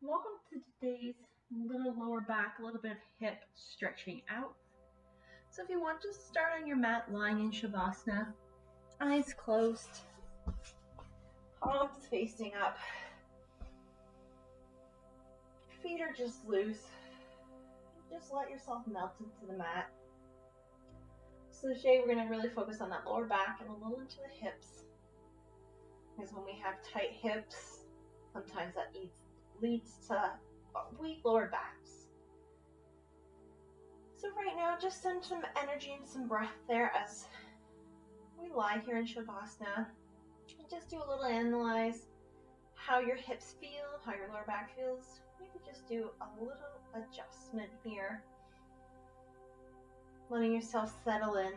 Welcome to today's little lower back, a little bit of hip stretching out. So if you want, just start on your mat lying in Shavasana, eyes closed, palms facing up, feet are just loose. Just let yourself melt into the mat. So today we're going to really focus on that lower back and a little into the hips. Because when we have tight hips, sometimes that leads to weak lower backs. So right now, just send some energy and some breath there as we lie here in Shavasana. And just do a little analyze how your hips feel, how your lower back feels. Maybe just do a little adjustment here. Letting yourself settle in.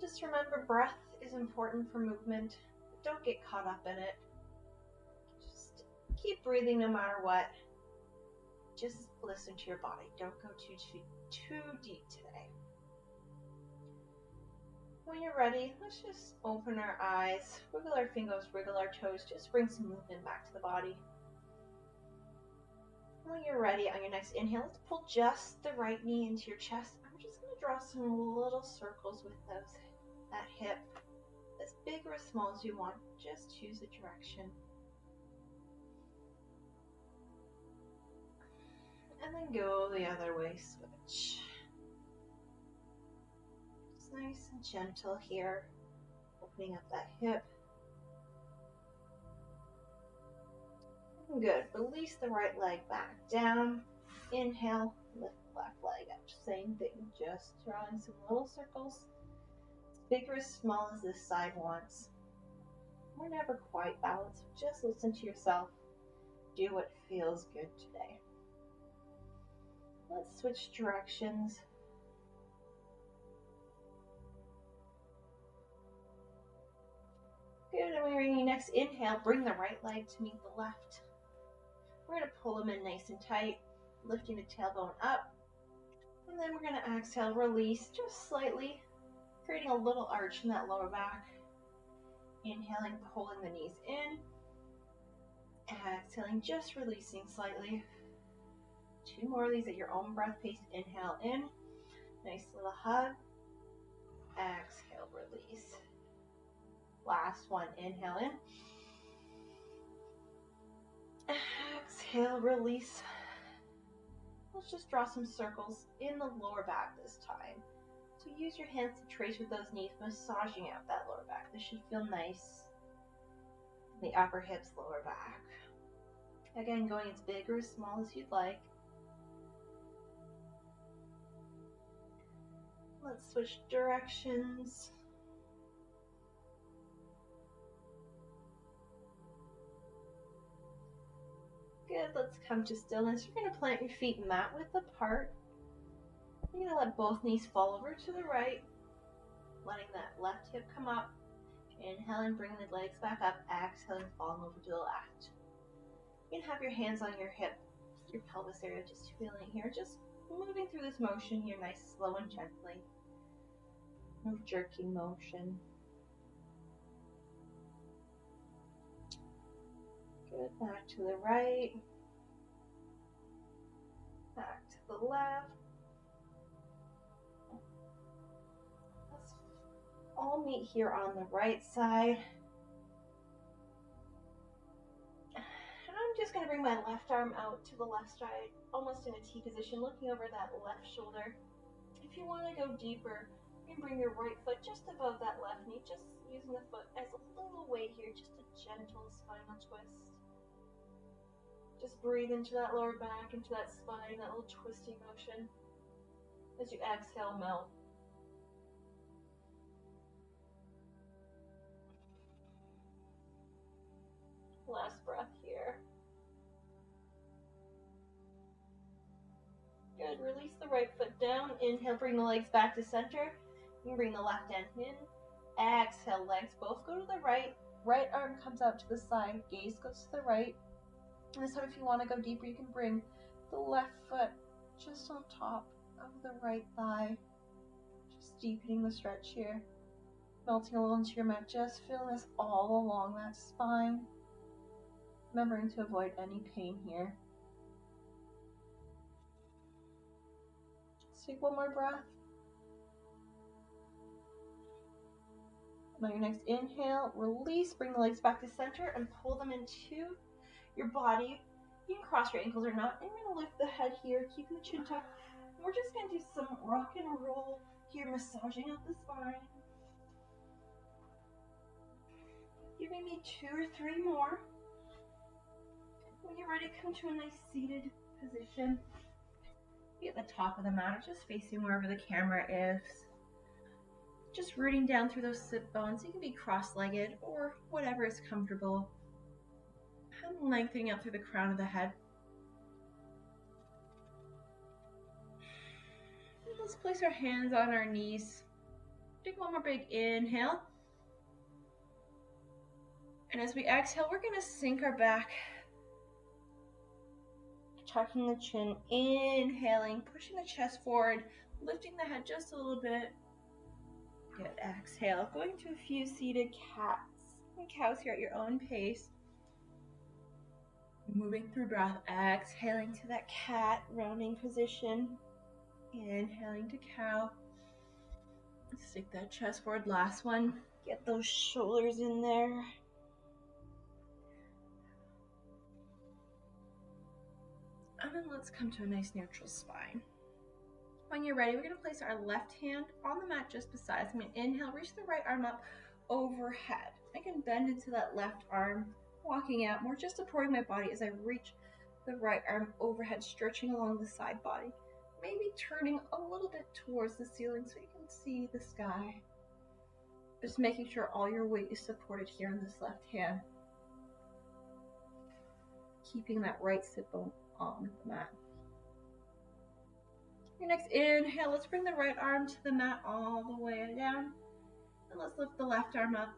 Just remember, breath is important for movement, but don't get caught up in it. Just keep breathing no matter what. Just listen to your body. Don't go too deep today. When you're ready, let's just open our eyes, wiggle our fingers, wiggle our toes, just bring some movement back to the body. When you're ready, on your next inhale, let's pull just the right knee into your chest. I'm just going to draw some little circles with that hip, as big or as small as you want. Just choose a direction. And then go the other way, switch. Just nice and gentle here, opening up that hip. Good. Release the right leg back down. Inhale, lift the left leg up. Same thing, just drawing some little circles, as big or as small as this side wants. We're never quite balanced. Just listen to yourself. Do what feels good today. Let's switch directions. Good, and when you're in your next inhale, bring the right leg to meet the left. We're going to pull them in nice and tight, lifting the tailbone up. And then we're going to exhale, release just slightly, creating a little arch in that lower back. Inhaling, pulling the knees in. Exhaling, just releasing slightly. 2 more of these at your own breath pace. Inhale in. Nice little hug. Exhale, release. Last one. Inhale in. Exhale, release. Let's just draw some circles in the lower back this time. So use your hands to trace with those knees, massaging out that lower back. This should feel nice. The upper hips, lower back. Again, going as big or as small as you'd like. Let's switch directions. Good, let's come to stillness. You're going to plant your feet mat width apart. You're going to let both knees fall over to the right, letting that left hip come up. Inhaling, bring the legs back up. Exhaling, falling over to the left. You can have your hands on your hip, your pelvis area, just feeling here. Just moving through this motion here, nice, slow and gently. No jerky motion. Good, back to the right. Back to the left. Let's all meet here on the right side. I'm just going to bring my left arm out to the left side, almost in a T position, looking over that left shoulder. If you want to go deeper, you can bring your right foot just above that left knee, just using the foot as a little weight here, just a gentle spinal twist. Just breathe into that lower back, into that spine, that little twisting motion. As you exhale, melt. Last breath here. Good, release the right foot down. Inhale, bring the legs back to center. You can bring the left hand in. Exhale, legs both go to the right. Right arm comes out to the side, gaze goes to the right. And this time, if you want to go deeper, you can bring the left foot just on top of the right thigh. Just deepening the stretch here. Melting a little into your mat, just feel this all along that spine. Remembering to avoid any pain here. Just take one more breath. On your next inhale, release, bring the legs back to center and pull them into your body. You can cross your ankles or not. And you're going to lift the head here, keeping the chin tucked. We're just going to do some rock and roll here, massaging out the spine. Giving me 2 or 3 more. When you're ready, come to a nice seated position. Be at the top of the mat, or just facing wherever the camera is. Just rooting down through those sit bones. You can be cross-legged or whatever is comfortable. And lengthening up through the crown of the head. And let's place our hands on our knees. Take one more big inhale. And as we exhale, we're going to sink our back. Tucking the chin, inhaling, pushing the chest forward, lifting the head just a little bit. Good, exhale. Going to a few seated cats and cows here at your own pace. Moving through breath, exhaling to that cat, rounding position. Inhaling to cow. Stick that chest forward, last one. Get those shoulders in there. And then let's come to a nice neutral spine. When you're ready, we're going to place our left hand on the mat just beside us. I'm going to inhale, reach the right arm up overhead. I can bend into that left arm, walking out more, just supporting my body as I reach the right arm overhead, stretching along the side body. Maybe turning a little bit towards the ceiling so you can see the sky. Just making sure all your weight is supported here in this left hand. Keeping that right sit bone on the mat. Your next inhale, let's bring the right arm to the mat all the way down. And let's lift the left arm up.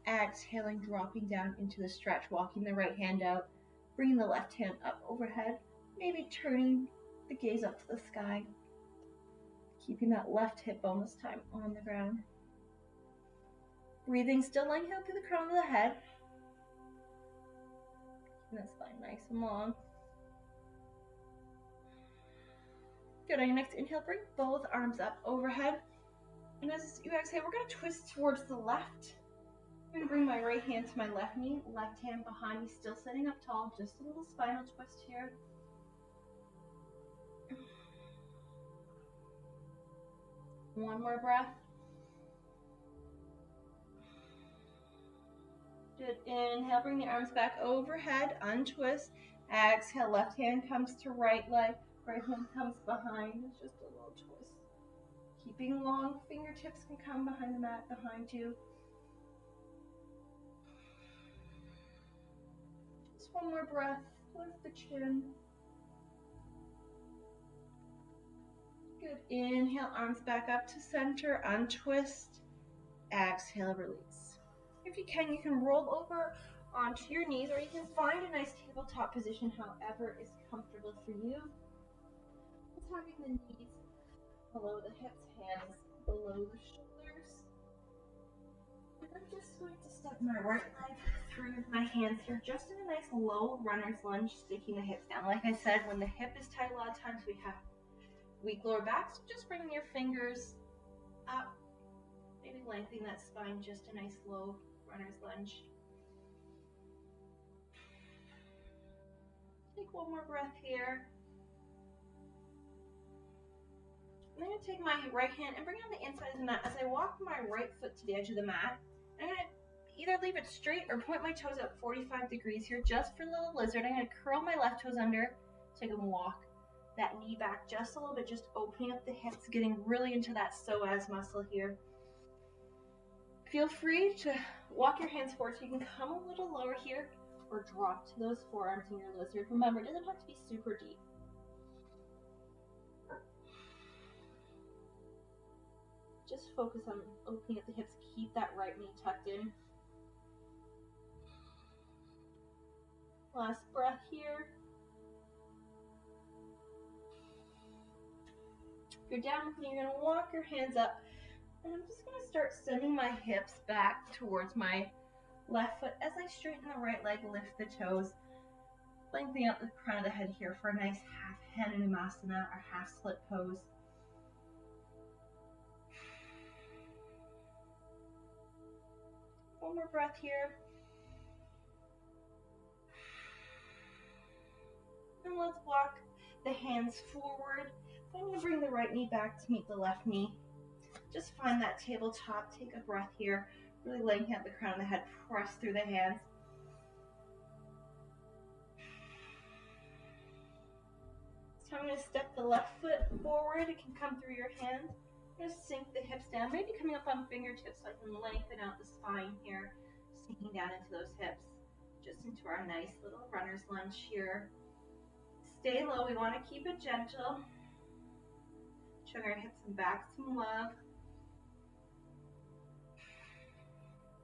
Exhaling, dropping down into the stretch, walking the right hand out, bringing the left hand up overhead, maybe turning the gaze up to the sky. Keeping that left hip bone this time on the ground. Breathing, still inhale through the crown of the head. And that spine nice and long. Good, on your next inhale, bring both arms up overhead. And as you exhale, we're going to twist towards the left. I'm going to bring my right hand to my left knee, left hand behind me, still sitting up tall, just a little spinal twist here. One more breath. Good, inhale, bring the arms back overhead, untwist. Exhale, left hand comes to right leg. Right hand comes behind, it's just a little twist. Keeping long, fingertips can come behind the mat behind you. Just one more breath, lift the chin. Good, inhale, arms back up to center, untwist. Exhale, release. If you can roll over onto your knees, or you can find a nice tabletop position, however is comfortable for you. Having the knees below the hips, hands below the shoulders. And I'm just going to step my right leg through my hands here, just in a nice low runner's lunge, sticking the hips down. Like I said, when the hip is tight, a lot of times we have weak lower back, so just bringing your fingers up, maybe lengthening that spine, just a nice low runner's lunge. Take one more breath here. I'm going to take my right hand and bring it on the inside of the mat as I walk my right foot to the edge of the mat. I'm going to either leave it straight or point my toes up 45 degrees here just for a little lizard. I'm going to curl my left toes under so I can walk that knee back just a little bit, just opening up the hips, getting really into that psoas muscle here. Feel free to walk your hands forward so you can come a little lower here or drop to those forearms in your lizard. Remember, it doesn't have to be super deep. Just focus on opening up the hips. Keep that right knee tucked in. Last breath here. If you're down with me, you're going to walk your hands up And I'm just gonna start sending my hips back towards my left foot as I straighten the right leg, lift the toes, lengthening out the crown of the head here for a nice half Hanumasana or half split pose. One more breath here. And let's walk the hands forward. I'm going to bring the right knee back to meet the left knee. Just find that tabletop. Take a breath here. Really lengthen out the crown of the head. Press through the hands. So I'm going to step the left foot forward. It can come through your hand. I'm going to sink the hips down. Maybe coming up on fingertips so I can lengthen out the spine here. Sinking down into those hips. Just into our nice little runner's lunge here. Stay low. We want to keep it gentle. Showing our hips and back some love.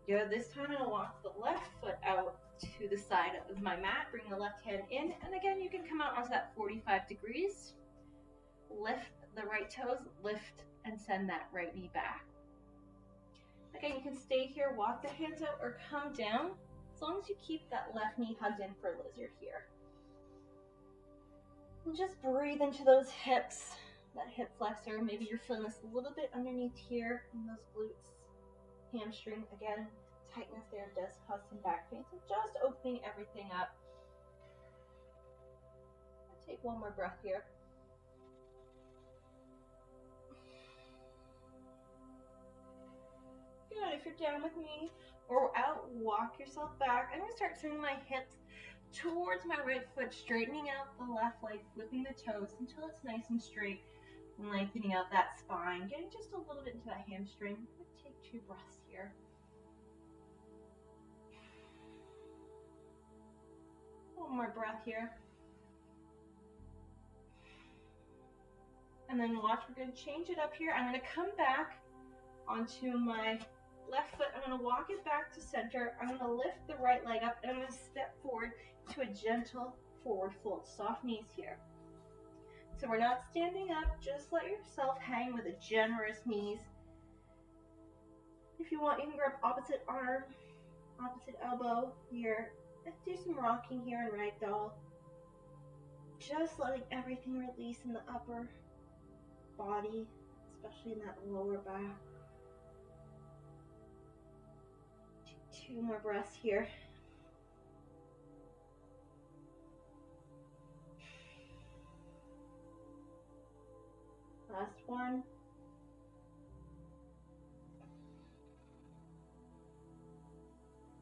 Good. This time I'm going to walk the left foot out to the side of my mat. Bring the left hand in. And again, you can come out onto that 45 degrees. Lift the right toes. Lift and send that right knee back. Again, you can stay here, walk the hands out, or come down. As long as you keep that left knee hugged in for lizard here. And just breathe into those hips, that hip flexor. Maybe you're feeling this a little bit underneath here in those glutes. Hamstring, again, tightness there does cause some back pain. So just opening everything up. I'll take one more breath here. Good. If you're down with me or out, walk yourself back. I'm going to start sending my hips towards my right foot, straightening out the left leg, flipping the toes until it's nice and straight, lengthening out that spine, getting just a little bit into that hamstring. Take 2 breaths here. One more breath here. And then watch, we're going to change it up here. I'm going to come back onto my left foot. I'm going to walk it back to center. I'm going to lift the right leg up and I'm going to step forward to a gentle forward fold. Soft knees here. So we're not standing up. Just let yourself hang with a generous knees. If you want, you can grab opposite arm, opposite elbow here. Let's do some rocking here in ragdoll. Just letting everything release in the upper body, especially in that lower back. 2 more breaths here. Last one.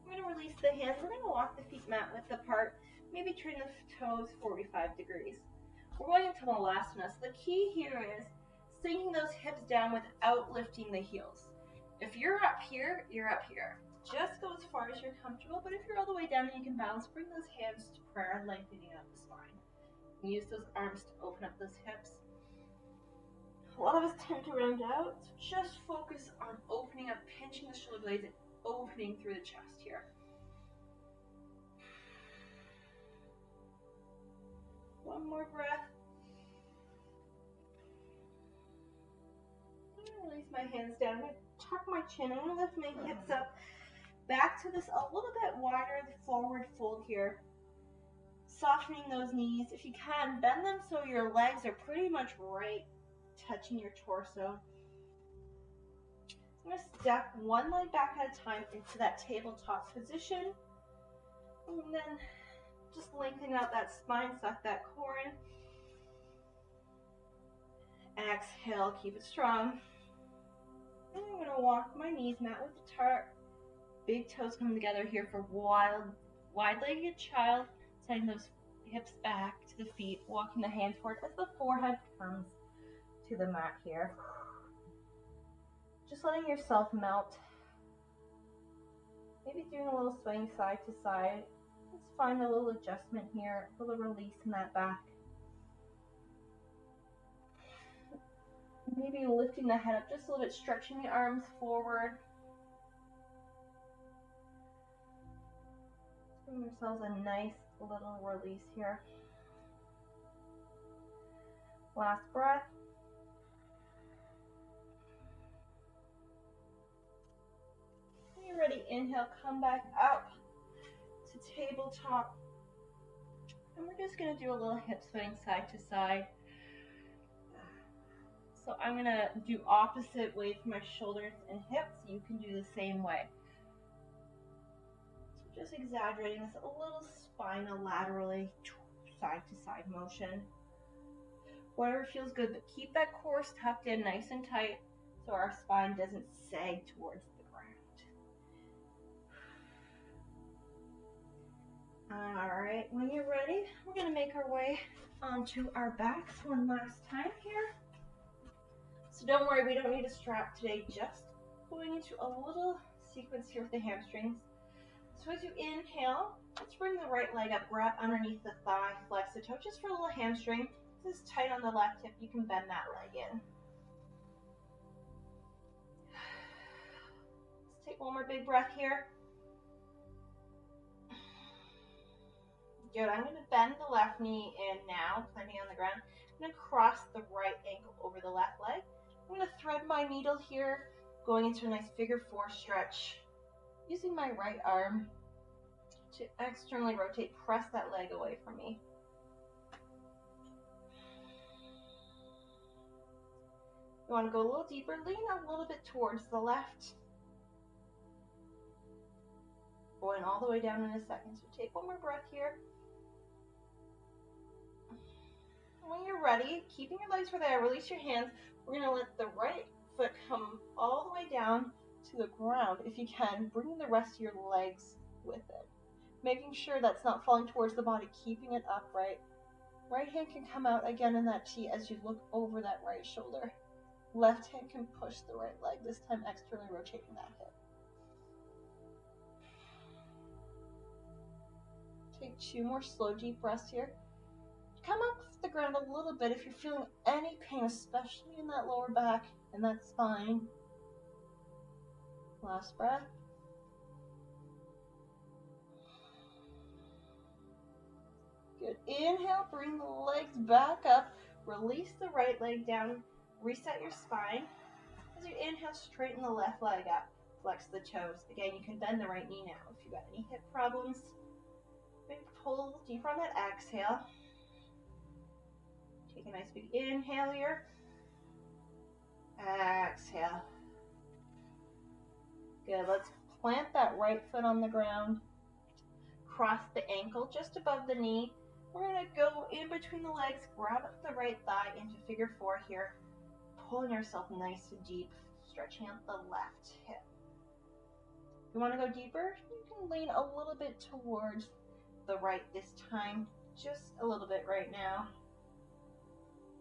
We're going to release the hands. We're going to walk the feet mat width apart. Maybe turn the toes 45 degrees. We're going into Malasana. So the key here is sinking those hips down without lifting the heels. If you're up here, you're up here. Just go as far as you're comfortable, but if you're all the way down and you can balance, bring those hands to prayer, lengthening out the spine. And use those arms to open up those hips. A lot of us tend to round out, so just focus on opening up, pinching the shoulder blades, and opening through the chest here. One more breath. I'm going to release my hands down. I'm going to tuck my chin. I'm going to lift my hips up. Back to this a little bit wider forward fold here. Softening those knees. If you can, bend them so your legs are pretty much right touching your torso. I'm going to step one leg back at a time into that tabletop position. And then just lengthen out that spine, suck that core in. Exhale, keep it strong. And I'm going to walk my knees mat with the tart. Big toes coming together here for wide-legged child. Sending those hips back to the feet, walking the hand forward as the forehead comes to the mat here. Just letting yourself melt. Maybe doing a little swing side to side. Let's find a little adjustment here, a little release in that back. Maybe lifting the head up just a little bit, stretching the arms forward. Giving ourselves a nice little release here. Last breath. you're ready, inhale, come back up to tabletop. And we're just gonna do a little hip swing side to side. So I'm gonna do opposite way for my shoulders and hips. You can do the same way. So just exaggerating this a little spinal laterally, side to side motion. Whatever feels good, but keep that core tucked in nice and tight so our spine doesn't sag towards the ground. All right, when you're ready, we're gonna make our way onto our backs one last time here. So don't worry, we don't need a strap today, just going into a little sequence here with the hamstrings. So as you inhale, let's bring the right leg up, grab underneath the thigh, flex the toe just for a little hamstring. This is tight on the left hip, you can bend that leg in. Let's take one more big breath here. Good, I'm gonna bend the left knee in now, planting on the ground. I'm gonna cross the right ankle over the left leg. I'm gonna thread my needle here, going into a nice figure 4 stretch. Using my right arm to externally rotate, press that leg away from me. You want to go a little deeper, lean a little bit towards the left. Going all the way down in a second, so take one more breath here. When you're ready, keeping your legs where they are, release your hands. We're going to let the right foot come all the way down to the ground if you can, bringing the rest of your legs with it. Making sure that's not falling towards the body, keeping it upright. Right hand can come out again in that T as you look over that right shoulder. Left hand can push the right leg, this time externally rotating that hip. Take 2 more slow, deep breaths here. Come up off the ground a little bit if you're feeling any pain, especially in that lower back and that spine. Last breath. Good. Inhale, bring the legs back up. Release the right leg down. Reset your spine. As you inhale, straighten the left leg up. Flex the toes. Again, you can bend the right knee now if you've got any hip problems. Maybe pull a little deeper on that exhale. Take a nice big inhale here. Exhale. Good. Let's plant that right foot on the ground. Cross the ankle just above the knee. We're going to go in between the legs, grab up the right thigh into figure 4 here. Pulling ourselves nice and deep, stretching out the left hip. If you want to go deeper, you can lean a little bit towards the right this time, just a little bit right now.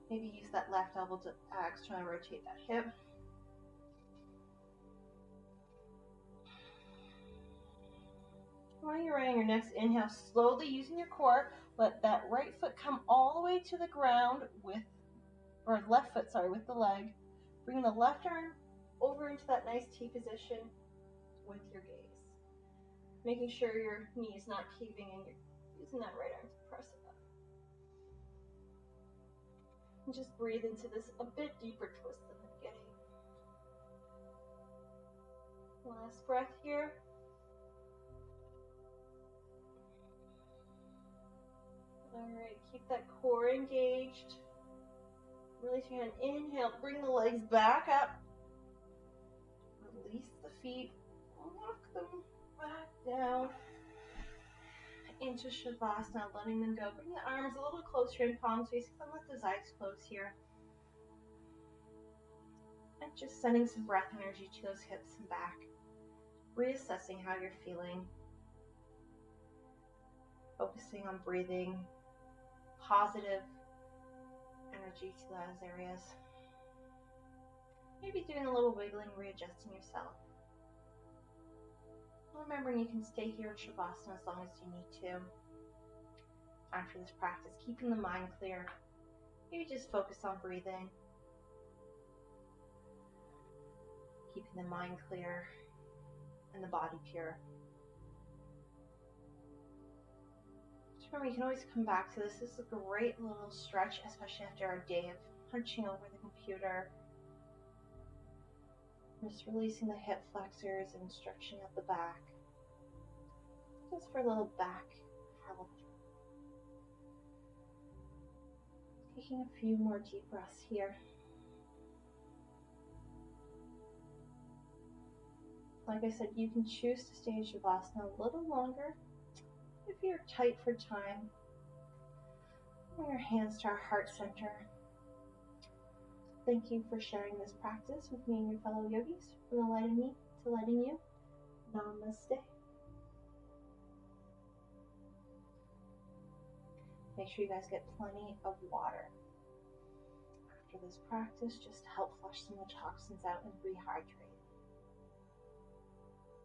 Maybe use that left elbow to externally rotate that hip. When you're ready, your next inhale, slowly using your core, let that right foot come all the way to the ground with, or left foot, sorry, with the leg. Bring the left arm over into that nice T position with your gaze. Making sure your knee is not caving in, you're using that right arm to press it up. And just breathe into this a bit deeper twist than the beginning. Last breath here. Alright, keep that core engaged. Release your hand, inhale, bring the legs back up. Release the feet, walk them back down into Shavasana, letting them go. Bring the arms a little closer in palms facing them, let those eyes close here. And just sending some breath energy to those hips and back. Reassessing how you're feeling. Focusing on breathing positive energy to those areas. Maybe doing a little wiggling, readjusting yourself. Remembering you can stay here in Shavasana as long as you need to. After this practice, keeping the mind clear. Maybe just focus on breathing. Keeping the mind clear and the body pure. Remember, you can always come back to this. This is a great little stretch, especially after our day of punching over the computer. Just releasing the hip flexors and stretching out the back. Just for a little back health. Taking a few more deep breaths here. Like I said, you can choose to stay in Shavasana a little longer if you're tight for time. Bring your hands to our heart center. Thank you for sharing this practice with me and your fellow yogis. From the light of me to lighting you. Namaste. Make sure you guys get plenty of water after this practice, just to help flush some of the toxins out and rehydrate.